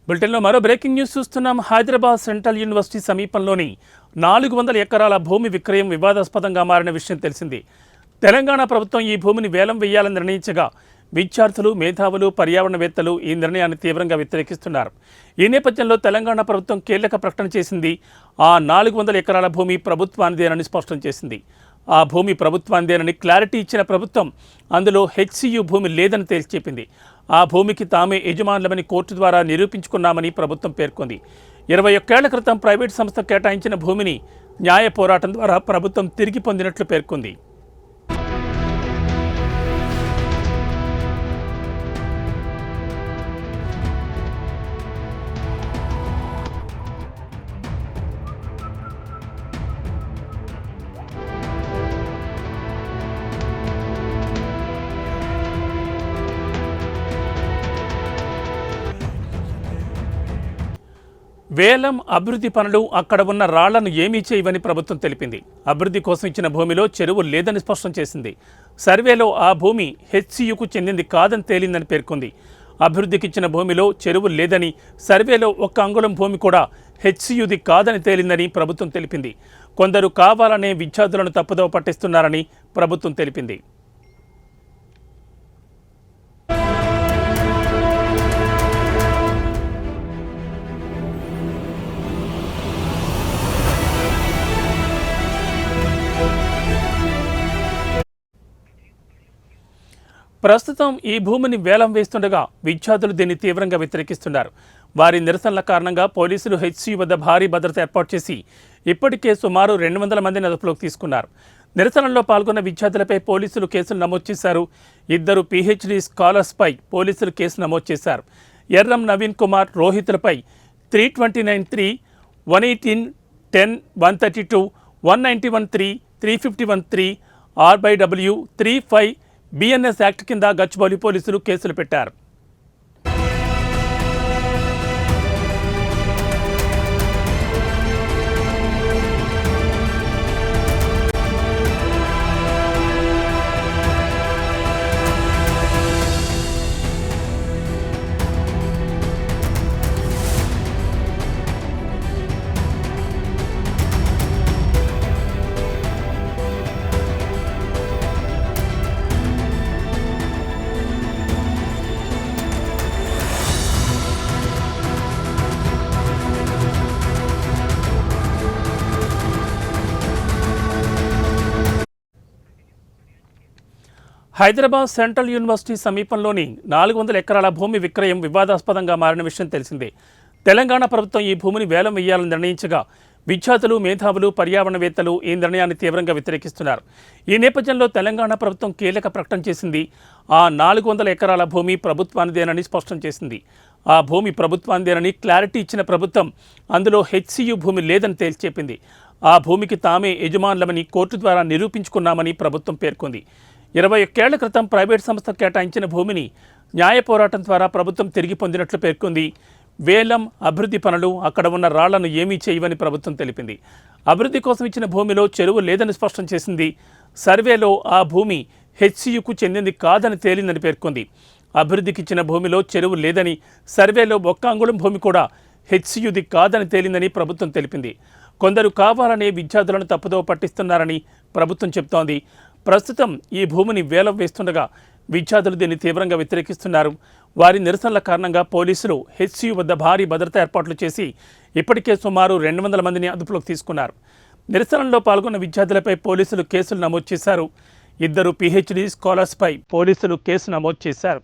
బులెటిన్లో మరో breaking news చూస్తున్నాం. హైదరాబాద్ సెంట్రల్ యూనివర్సిటీ సమీపంలోని 400 ఎకరాల భూమి విక్రయం వివాదాస్పదంగా మారిన విషయం తెలిసింది. తెలంగాణ ప్రభుత్వం ఈ భూమిని వేలం వేయాలని నిర్ణయించగా విద్యార్థులు, మేధావులు, పర్యావరణవేత్తలు ఈ నిర్ణయాన్ని తీవ్రంగా వ్యతిరేకిస్తున్నారు. ఈ నేపథ్యంలో తెలంగాణ ప్రభుత్వం కీలక ప్రకటన చేసింది. ఆ 400 ఎకరాల భూమి ప్రభుత్వానిదేనని స్పష్టం చేసింది. ఆ భూమి ప్రభుత్వానిదేనని క్లారిటీ ఇచ్చిన ప్రభుత్వం అందులో హెచ్సియు భూమి లేదని తేల్చెప్పింది. ఆ భూమికి తామే యజమానులమని కోర్టు ద్వారా నిరూపించుకున్నామని ప్రభుత్వం పేర్కొంది. 21 ఏళ్ల క్రితం ప్రైవేట్ సంస్థ కేటాయించిన భూమిని న్యాయ పోరాటం ద్వారా ప్రభుత్వం తిరిగి పొందినట్లు పేర్కొంది. వేలం, అభివృద్ధి పనులు అక్కడ ఉన్న రాళ్లను ఏమీ చేయవని ప్రభుత్వం తెలిపింది. అభివృద్ధి కోసం ఇచ్చిన భూమిలో చెరువు లేదని స్పష్టం చేసింది. సర్వేలో ఆ భూమి హెచ్సియుకు చెందింది కాదని తేలిందని పేర్కొంది. అభివృద్ధికి ఇచ్చిన భూమిలో చెరువు లేదని, సర్వేలో 1 అంగుళం భూమి కూడా హెచ్సియుది కాదని తేలిందని ప్రభుత్వం తెలిపింది. కొందరు కావాలనే విద్యార్థులను తప్పుదోవ పట్టిస్తున్నారని ప్రభుత్వం తెలిపింది. ప్రస్తుతం ఈ భూమిని వేలం వేస్తుండగా విద్యార్థులు దీన్ని తీవ్రంగా వ్యతిరేకిస్తున్నారు. వారి నిరసనల కారణంగా పోలీసులు హెచ్సియు వద్ద భారీ భద్రత ఏర్పాటు చేసి ఇప్పటికే సుమారు 200 మందిని అదుపులోకి తీసుకున్నారు. నిరసనల్లో పాల్గొన్న విద్యార్థులపై పోలీసులు కేసులు నమోదు చేశారు. 2 PhD స్కాలర్స్పై పోలీసులు కేసు నమోదు చేశారు. ఎర్రం నవీన్ కుమార్, రోహిత్లపై 329(3), 118(10), 132, 191(3), 351(3), RW 35 BNS యాక్ట్ కింద గచ్చిబౌలి పోలీసులు కేసులు పెట్టారు. హైదరాబాద్ సెంట్రల్ యూనివర్సిటీ సమీపంలోని 400 ఎకరాల భూమి విక్రయం వివాదాస్పదంగా మారిన విషయం తెలిసిందే. తెలంగాణ ప్రభుత్వం ఈ భూమిని వేలం వేయాలని నిర్ణయించగా విద్యార్థులు, మేధావులు, పర్యావరణవేత్తలు ఈ నిర్ణయాన్ని తీవ్రంగా వ్యతిరేకిస్తున్నారు. ఈ నేపథ్యంలో తెలంగాణ ప్రభుత్వం కీలక ప్రకటన చేసింది. ఆ 400 ఎకరాల భూమి ప్రభుత్వానిదేనని స్పష్టం చేసింది. ఆ భూమి ప్రభుత్వానిదేనని క్లారిటీ ఇచ్చిన ప్రభుత్వం అందులో హెచ్సియు భూమి లేదని తేల్చెప్పింది. ఆ భూమికి తామే యజమానులమని కోర్టు ద్వారా నిరూపించుకున్నామని ప్రభుత్వం పేర్కొంది. 21 ఏళ్ల క్రితం ప్రైవేట్ సంస్థ కేటాయించిన భూమిని న్యాయ పోరాటం ద్వారా ప్రభుత్వం తిరిగి పొందినట్లు పేర్కొంది. వేలం, అభివృద్ధి పనులు అక్కడ ఉన్న రాళ్లను ఏమీ చేయవని ప్రభుత్వం తెలిపింది. అభివృద్ధి కోసం ఇచ్చిన భూమిలో చెరువు లేదని స్పష్టం చేసింది. సర్వేలో ఆ భూమి హెచ్సియుకు చెందింది కాదని తేలిందని పేర్కొంది. అభివృద్ధికి ఇచ్చిన భూమిలో చెరువు లేదని, సర్వేలో 1 అంగుళం భూమి కూడా హెచ్సియుది కాదని తేలిందని ప్రభుత్వం తెలిపింది. కొందరు కావాలనే విద్యార్థులను తప్పుదోవ పట్టిస్తున్నారని ప్రభుత్వం చెబుతోంది. ప్రస్తుతం ఈ భూమిని వేలం వేస్తుండగా విద్యార్థులు దీన్ని తీవ్రంగా వ్యతిరేకిస్తున్నారు. వారి నిరసనల కారణంగా పోలీసులు హెచ్సియు వద్ద భారీ భద్రతా ఏర్పాట్లు చేసి ఇప్పటికే సుమారు 200 మందిని అదుపులోకి తీసుకున్నారు. నిరసనల్లో పాల్గొన్న విద్యార్థులపై పోలీసులు కేసులు నమోదు చేశారు. 2 PhD స్కాలర్స్పై పోలీసులు కేసు నమోదు చేశారు.